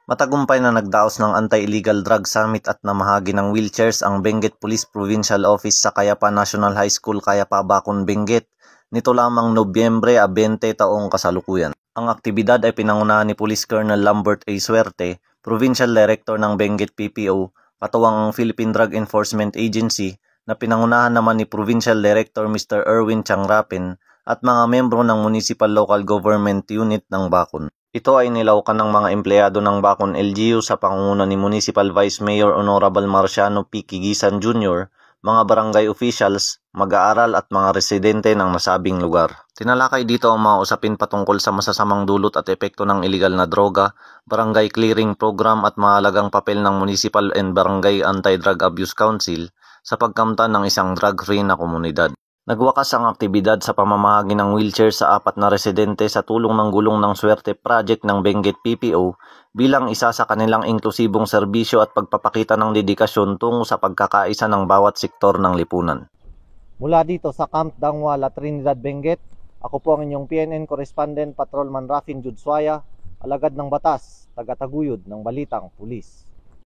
Matagumpay na nagdaos ng Anti-Illegal Drug Summit at namahagi ng wheelchairs ang Benguet Police Provincial Office sa Cayapa National High School, Cayapa, Bacon, Benguet. Nito lamang Nobyembre 20 taong kasalukuyan. Ang aktibidad ay pinangunahan ni Police Colonel Lambert A. Suerte, Provincial Director ng Benguet PPO, katuwang ang Philippine Drug Enforcement Agency, na pinangunahan naman ni Provincial Director Mr. Erwin Changrapin at mga membro ng Municipal Local Government Unit ng Bacon. Ito ay nilaukan ng mga empleyado ng Bacon LGU sa pangunguna ni Municipal Vice Mayor Honorable Marciano P. Kigisan Jr., mga barangay officials, mag-aaral at mga residente ng nasabing lugar. Tinalakay dito ang mga usapin patungkol sa masasamang dulot at epekto ng iligal na droga, barangay clearing program at mahalagang papel ng Municipal and Barangay Anti-Drug Abuse Council sa pagkamtan ng isang drug-free na komunidad. Nagwakas ang aktibidad sa pamamahagi ng wheelchair sa 4 na residente sa tulong ng Gulong ng Swerte Project ng Benguet PPO bilang isa sa kanilang inklusibong serbisyo at pagpapakita ng dedikasyon tungo sa pagkakaisa ng bawat sektor ng lipunan. Mula dito sa Camp Dangwa, La Trinidad, Benguet, ako po ang inyong PNN Correspondent Patrolman Rafin Judswaya, alagad ng batas, taga-taguyod ng Balitang Pulis.